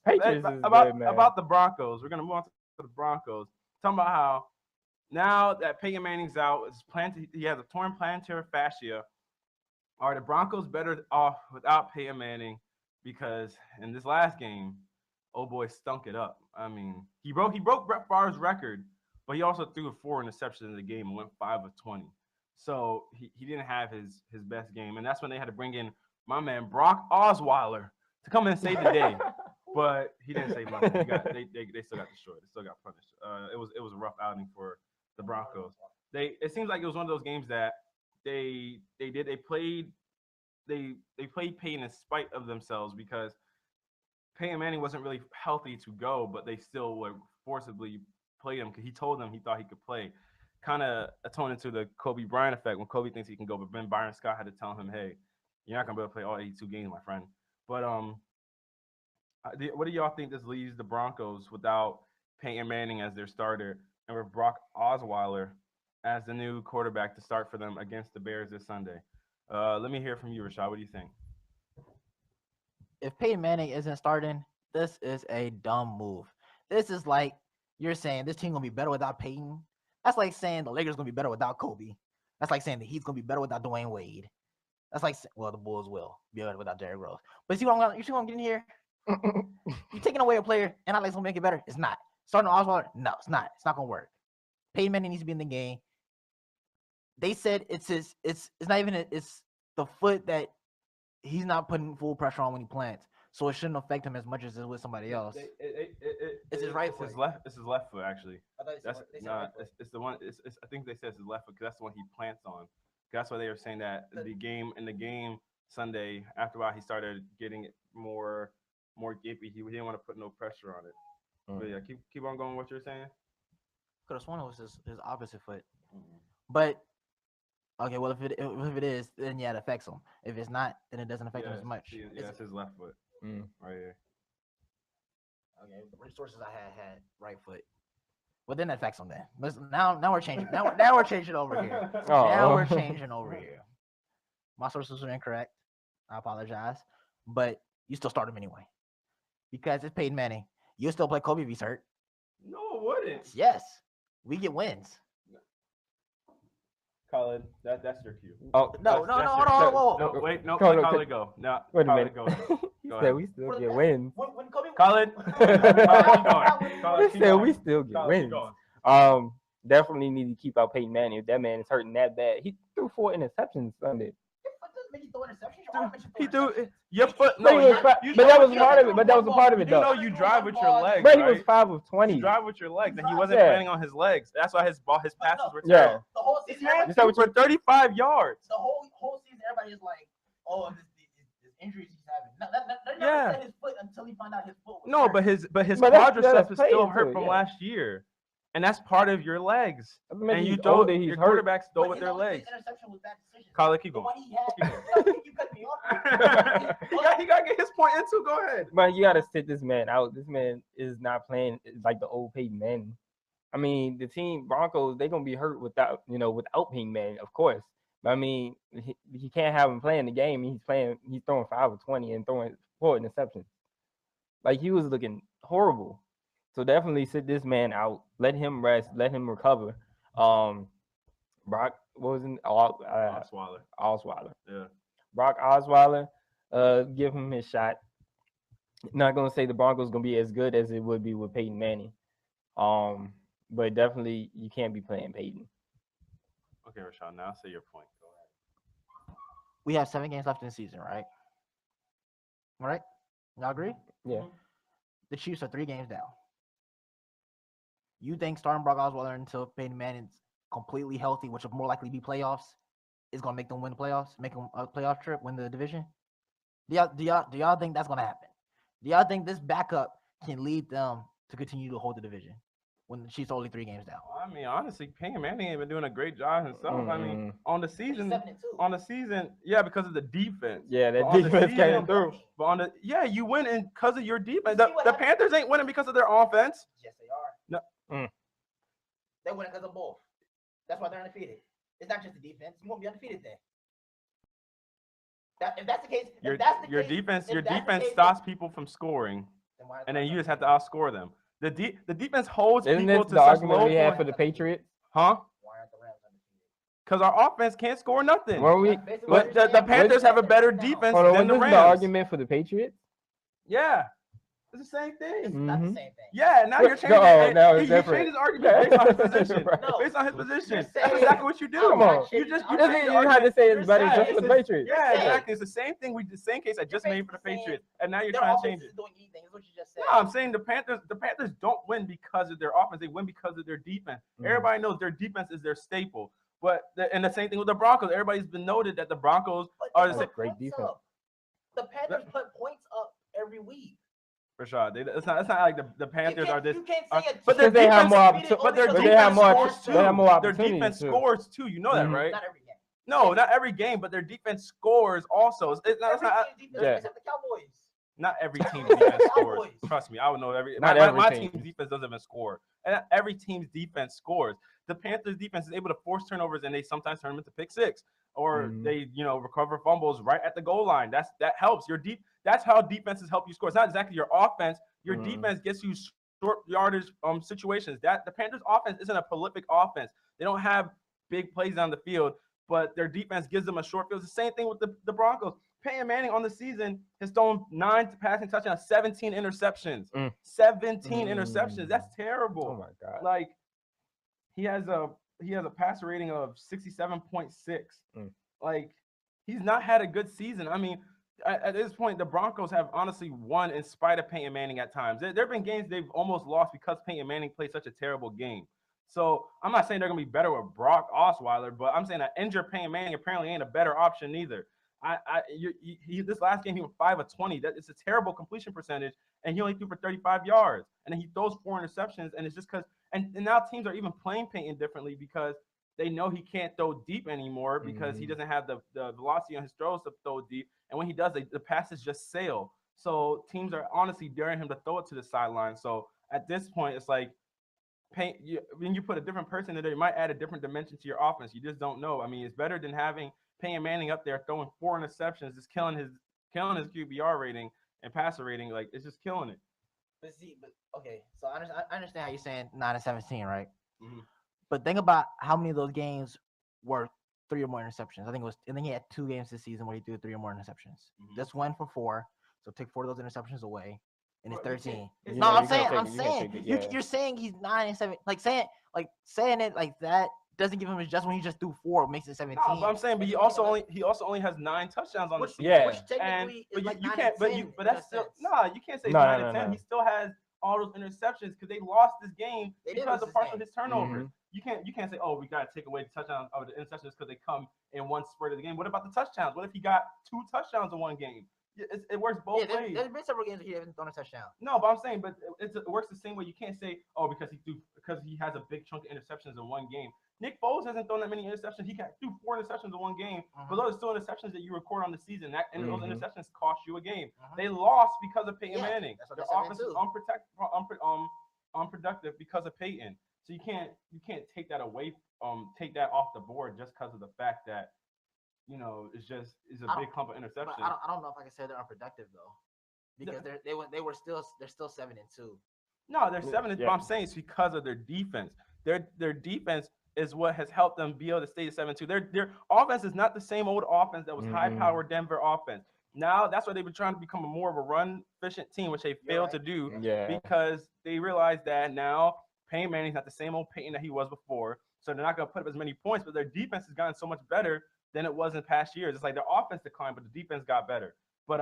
Patriots is good, man. About the Broncos. We're gonna move on to the Broncos. Talking about how now that Peyton Manning's out, he has a torn plantar fascia. Are the Broncos better off without Peyton Manning? Because in this last game, oh boy stunk it up. I mean, he broke Brett Favre's record, but he also threw 4 interceptions in the game and went 5 of 20. So he didn't have his best game, and that's when they had to bring in my man Brock Osweiler to come in and save the day. But he didn't save nothing. They still got destroyed. They still got punished. It was a rough outing for the Broncos. It seems like it was one of those games that they played Peyton in spite of themselves because Peyton Manning wasn't really healthy to go, but they still would forcibly play him because he told them he thought he could play. Kind of atoning to the Kobe Bryant effect when Kobe thinks he can go, but then Byron Scott had to tell him, "Hey, you're not gonna be able to play all 82 games, my friend." But what do y'all think this leaves the Broncos without Peyton Manning as their starter and with Brock Osweiler as the new quarterback to start for them against the Bears this Sunday? Let me hear from you, Rashad. What do you think? If Peyton Manning isn't starting, this is a dumb move. This is like you're saying this team gonna be better without Peyton. That's like saying the Lakers gonna be better without Kobe. That's like saying the Heat's gonna be better without Dwayne Wade. That's like, well, the Bulls will be better without Derrick Rose. But you see what I'm getting here? You're taking away a player, and I like to make it better. It's not. Starting Osweiler, no, it's not. It's not gonna work. Peyton Manning needs to be in the game. They said it's not even it's the foot that he's not putting full pressure on when he plants, so it shouldn't affect him as much as it would somebody else. It's his right foot. It's his left foot actually. It's the one. I think they said it's his left foot because that's the one he plants on. That's why they were saying that the game Sunday, after a while he started getting more gippy. He didn't want to put no pressure on it. But yeah, keep on going. What you're saying? Could have sworn it was his opposite foot. But okay, well if it is, then yeah, it affects him. If it's not, then it doesn't affect him as much. Yeah, it's his left foot. Right here. Okay, resources I had right foot. Well, then that affects him then. Listen, now we're changing. Now we're changing over here. Now we're changing over here. My sources were incorrect. I apologize. But you still start him anyway. Because it's Peyton Manning. You'll still play Kobe if he's hurt. No, it wouldn't. Yes. We get wins. Colin, that's your cue. Oh no! Wait, no, let Colin go. No, wait a minute. Go. He said we still get wins. When Kobe, Colin, He said we still get wins. Definitely need to keep out Peyton Manning. If that man is hurting that bad, he threw 4 interceptions Sunday. He threw your foot. No, but that was part of it. But that was a part of it, though. You know, you drive with your legs. But he was 5 of 20. You drive with your legs, and he wasn't planning on his legs. That's why his passes were terrible. Yeah. The whole season, for 35 yards. The whole season, everybody is like, "Oh, this injuries he's having." They never said his foot until he found out his foot was hurt. but his quadriceps is still hurt from last year. And that's part of your legs. And you throw your quarterbacks throw with their legs. Interception was bad decision. Colin, keep going. You cut me off. He got to get his point in too. Go ahead. But you got to sit this man out. This man is not playing like the old Peyton Manning. I mean, the team Broncos, they're going to be hurt without Peyton Manning, of course. But I mean, he can't have him playing the game. He's throwing 5 of 20 and throwing 4 interceptions. Like, he was looking horrible. So definitely sit this man out. Let him rest. Let him recover. Brock, what was it? Osweiler. Yeah. Brock Osweiler. Give him his shot. Not gonna say the Broncos gonna be as good as it would be with Peyton Manning. But definitely you can't be playing Peyton. Okay, Rashad. Now say your point. Go ahead. We have 7 games left in the season, right? All right. Y'all agree? Yeah. The Chiefs are 3 games down. You think starting Brock Osweiler until Peyton Manning's completely healthy, which will more likely be playoffs, is going to make them win the playoffs, make them a playoff trip, win the division? Do y'all think that's going to happen? Do y'all think this backup can lead them to continue to hold the division when the Chiefs are only 3 games down? I mean, honestly, Peyton Manning ain't been doing a great job himself. I mean, on the season, yeah, because of the defense. Yeah, that defense came through. But you win because of your defense. The Panthers ain't winning because of their offense. Yes, they are. No. They're winning because of both. That's why they're undefeated. It's not just the defense. You won't be undefeated then. If that's the case, your defense stops people from scoring. and then you just have to outscore them. The defense holds Isn't people this to the such argument low we had points. for the Patriots? Huh? Why aren't the Rams undefeated? Because our offense can't score nothing. Were we? That's basically What? what But the Panthers have a better defense Hold on, than was the this the Rams. argument for the Patriots? Yeah. It's the same It's thing. not the Mhm. same thing. Yeah, now you're changing No, it. now it's You different. changed his argument based on his position. Right. No, Based on his you're position. That's saying- exactly what you do. Come on. You just I'm Just changed the you had to argument. say You're it's better saying just for the it's- Patriots. you're Yeah, saying- exactly. It's the same thing. The same case I just made for the basically saying Patriots, and now you're Their trying to offense change it. isn't doing anything. Is what you just said. No, I'm saying the Panthers don't win because of their offense. They win because of their defense. Mhm. Everybody knows their defense is their staple. And the same thing with the Broncos. Everybody's been noted that the Broncos But are they the That's put great points defense. up. The Panthers put points up every week. for sure. It's not like the Panthers are this. You can't are- say a but their Because they have defense, more defeated opportunities. but their only But they defense have more. scores too. They have more Their opportunities defense too. scores too. You know that, Mhm. right? Not every game. No, not every game, but their defense scores also. It's not Every team's defense yeah. except the Cowboys. not every team's defense scores. Cowboys. Trust me, I would know every. Not My every team. team's defense doesn't even score, and not every team's defense scores. The Panthers' defense is able to force turnovers, and they sometimes turn them into pick six, or Mhm. they recover fumbles right at the goal line. That helps. That's how defenses help you score. It's not exactly your offense. Your Mhm. defense gets you short yardage situations. That the Panthers' offense isn't a prolific offense. They don't have big plays on the field, but their defense gives them a short field. It's the same thing with the Broncos. Peyton Manning on the season has thrown 9 passing touchdowns, 17 interceptions. 17 interceptions. That's terrible. Oh my God. Like he has a passer rating of 67.6. Like he's not had a good season. I mean, at this point, the Broncos have honestly won in spite of Peyton Manning at times. There have been games they've almost lost because Peyton Manning played such a terrible game. So I'm not saying they're gonna be better with Brock Osweiler, but I'm saying that injured Peyton Manning apparently ain't a better option either. This last game he went 5 of 20. That it's a terrible completion percentage, and he only threw for 35 yards, and then he throws 4 interceptions, and it's just because. And now teams are even playing Peyton differently because they know he can't throw deep anymore because he doesn't have the velocity on his throws to throw deep, and when he does, the passes just sail. So teams are honestly daring him to throw it to the sideline. So at this point, it's like. When you put a different person in there, you might add a different dimension to your offense. You just don't know. I mean, it's better than having Peyton Manning up there throwing 4 interceptions, just killing his QBR rating and passer rating. Like it's just killing it. But okay, so I understand how you're saying 9 and 17, right? Mhm. But think about how many of those games were 3 or more interceptions. I think he had 2 games this season where he threw 3 or more interceptions. Mhm. This one for 4, so take 4 of those interceptions away, and it's Well, you 13. can't- No, I'm you saying, can't take it, yeah. you're saying he's 9 and 7. Like saying it like that doesn't give him his just when he just threw 4 makes it 17. No, but I'm saying, but he also only has 9 touchdowns on the season. Yeah. Which technically is But like you 9 can't. and But 10 you. But in that's a still sense. You can't say No, 9 no, and 10. no. He still has all those interceptions because they lost this game They did because lose of this partial game. his turnovers. You can't say, oh, we gotta take away the touchdowns of the interceptions because they come in one spurt of the game. What about the touchdowns? What if he got 2 touchdowns in one game? It works both Yeah, ways. there's been several games where he hasn't thrown a touchdown. No, but I'm saying, it works the same way. You can't say, oh, because he has a big chunk of interceptions in one game. Nick Foles hasn't thrown that many interceptions. He threw 4 interceptions in one game, but those are still interceptions that you record on the season. And those interceptions cost you a game. They lost because of Peyton Manning. That's what Their they said offense is unproductive because of Peyton. So you can't take that away, take that off the board just because of the fact that it's a big clump of interceptions. But I don't know if I can say they're unproductive though, because they're still 7 and 2. No, they're 7. Yeah. But I'm saying it's because of their defense. Their defense is what has helped them be able to stay at 7-2. Their offense is not the same old offense that was high-powered Denver offense. Now that's why they've been trying to become a more of a run-efficient team, which they failed to do because they realized that now Peyton Manning's not the same old Peyton that he was before. So they're not going to put up as many points, but their defense has gotten so much better than it was in past years. It's like their offense declined, but the defense got better. But